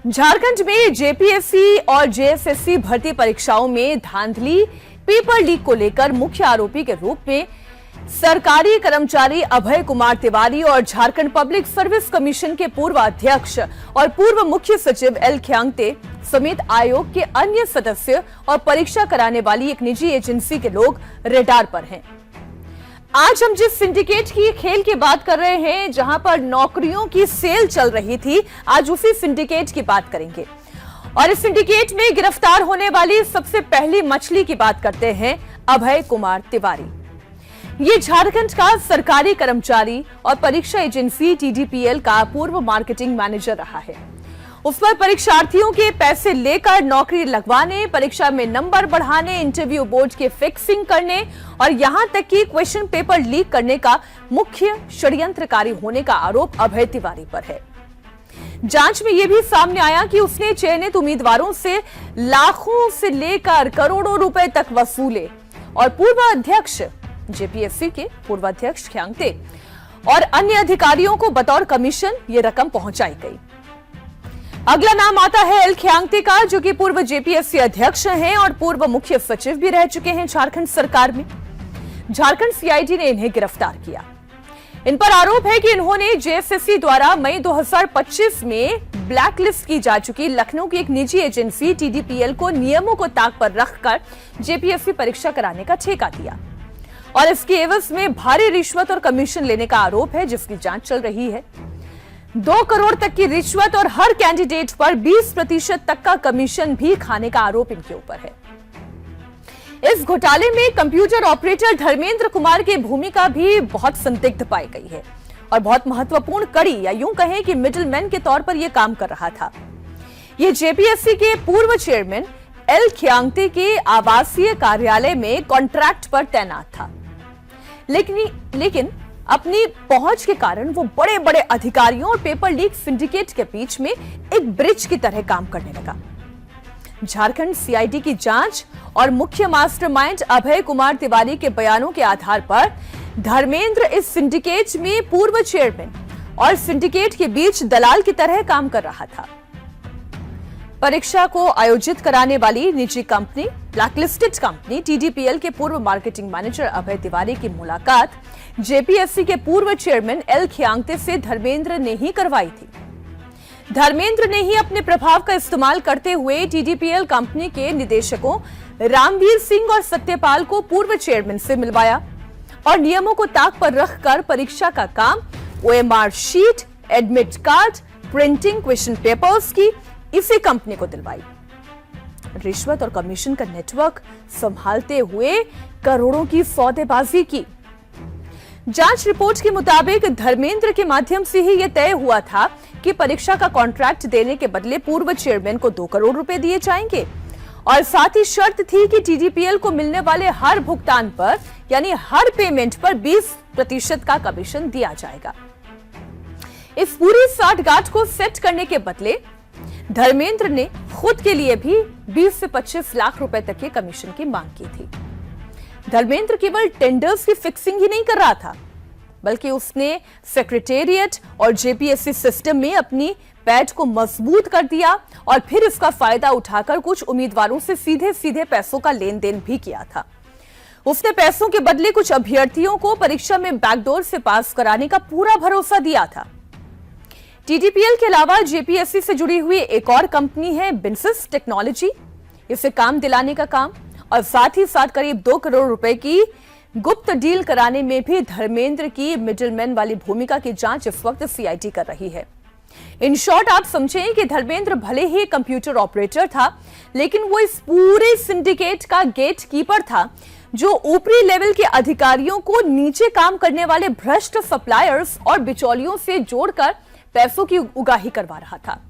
झारखंड में जेपीएससी और जेएसएससी भर्ती परीक्षाओं में धांधली पेपर लीक को लेकर मुख्य आरोपी के रूप में सरकारी कर्मचारी अभय कुमार तिवारी और झारखंड पब्लिक सर्विस कमीशन के पूर्व अध्यक्ष और पूर्व मुख्य सचिव एल खियांगते समेत आयोग के अन्य सदस्य और परीक्षा कराने वाली एक निजी एजेंसी के लोग रडार पर हैं। आज हम जिस सिंडिकेट की खेल की बात कर रहे हैं, जहां पर नौकरियों की सेल चल रही थी, आज उसी सिंडिकेट की बात करेंगे। और इस सिंडिकेट में गिरफ्तार होने वाली सबसे पहली मछली की बात करते हैं, अभय कुमार तिवारी। ये झारखंड का सरकारी कर्मचारी और परीक्षा एजेंसी टीडीपीएल का पूर्व मार्केटिंग मैनेजर रहा है। उस पर परीक्षार्थियों के पैसे लेकर नौकरी लगवाने, परीक्षा में नंबर बढ़ाने, इंटरव्यू बोर्ड के फिक्सिंग करने और यहां तक कि क्वेश्चन पेपर लीक करने का मुख्य षड्यंत्रकारी होने का आरोप अभय तिवारी पर है। जांच में यह भी सामने आया कि उसने चयनित उम्मीदवारों से लाखों से लेकर करोड़ों रुपए तक वसूले और पूर्व अध्यक्ष जेपीएससी के पूर्व अध्यक्ष खियांगते और अन्य अधिकारियों को बतौर कमीशन ये रकम पहुंचाई गई। अगला नाम आता है एल खियांगते का, जो कि पूर्व जेपीएससी अध्यक्ष हैं और पूर्व मुख्य सचिव भी रह चुके हैं झारखंड सरकार में। झारखंड सीआईडी ने इन्हें गिरफ्तार किया। इन पर आरोप है कि इन्होंने जेएसएससी द्वारा मई 2025 में ब्लैकलिस्ट की जा चुकी लखनऊ की एक निजी एजेंसी टीडीपीएल को नियमों को ताक पर रखकर जेपीएससी परीक्षा कराने का ठेका दिया और इसके एवज में भारी रिश्वत और कमीशन लेने का आरोप है, जिसकी जांच चल रही है। 2 करोड़ तक की रिश्वत और हर कैंडिडेट पर 20% तक का कमीशन भी खाने का आरोप इनके ऊपर है। इस घोटाले में कंप्यूटर ऑपरेटर धर्मेंद्र कुमार की भूमिका भी बहुत संदिग्ध पाई गई है और बहुत महत्वपूर्ण कड़ी या यूं कहें कि मिडिलमैन के तौर पर यह काम कर रहा था। यह जेपीएससी के पूर्व चेयरमैन एल खियांगते के आवासीय कार्यालय में कॉन्ट्रैक्ट पर तैनात था, लेकिन अपनी पहुंच के कारण वो बड़े बड़े अधिकारियों और पेपर लीक सिंडिकेट के बीच में एक ब्रिज की तरह काम करने लगा। झारखंड सीआईडी की जांच और मुख्य मास्टरमाइंड अभय कुमार तिवारी के बयानों के आधार पर धर्मेंद्र इस सिंडिकेट में पूर्व चेयरमैन और सिंडिकेट के बीच दलाल की तरह काम कर रहा था। परीक्षा को आयोजित कराने वाली निजी कंपनी ब्लैकलिस्टेड कंपनी टीडीपीएल के पूर्व मार्केटिंग मैनेजर अभय तिवारी की मुलाकात जेपीएससी के पूर्व चेयरमैन एल खियांगते से धर्मेंद्र ने ही करवाई थी। धर्मेंद्र ने ही अपने प्रभाव का इस्तेमाल करते हुए टीडीपीएल कंपनी के निदेशकों रामवीर सिंह और सत्यपाल को पूर्व चेयरमैन से मिलवाया और नियमों को ताक पर रखकर परीक्षा का काम, OMR sheet, admit card, printing, question papers की इसी कंपनी को दिलवाई। रिश्वत और कमीशन का नेटवर्क संभालते हुए करोड़ों की सौदेबाजी की। जांच रिपोर्ट के मुताबिक धर्मेंद्र के माध्यम से ही यह तय हुआ था कि परीक्षा का कॉन्ट्रैक्ट देने के बदले पूर्व चेयरमैन को 2 करोड़ रुपए दिए जाएंगे और साथ ही शर्त थी कि टीडीपीएल को मिलने वाले हर भुगतान पर यानी हर पेमेंट पर 20% का कमीशन दिया जाएगा। इस पूरी साठगांठ को सेट करने के बदले धर्मेंद्र ने खुद के लिए भी 20 से 25 लाख रुपए तक के कमीशन की मांग की थी। धर्मेंद्र केवल टेंडर्स की फिक्सिंग ही नहीं कर रहा था, बल्कि उसने सेक्रेटेरिएट और जेपीएससी सिस्टम में अपनी पैठ को मजबूत कर दिया और फिर इसका फायदा उठाकर कुछ उम्मीदवारों से सीधे सीधे पैसों का लेन देन भी किया था। उसने पैसों के बदले कुछ अभ्यर्थियों को परीक्षा में बैकडोर से पास कराने का पूरा भरोसा दिया था। टीडीपीएल के अलावा जेपीएससी से जुड़ी हुई एक और कंपनी है बिन्सिस टेक्नोलॉजी, इसे काम दिलाने का काम और साथ ही साथ करीब 2 करोड़ रुपए की गुप्त डील कराने में भी धर्मेंद्र की मिडिलमैन वाली भूमिका की जांच इस वक्त सीआईडी कर रही है। इन शॉर्ट आप समझें कि धर्मेंद्र भले ही कंप्यूटर ऑपरेटर था, लेकिन वो इस पूरे सिंडिकेट का गेट कीपर था, जो ऊपरी लेवल के अधिकारियों को नीचे काम करने वाले भ्रष्ट सप्लायर्स और बिचौलियों से जोड़कर पैसों की उगाही करवा रहा था।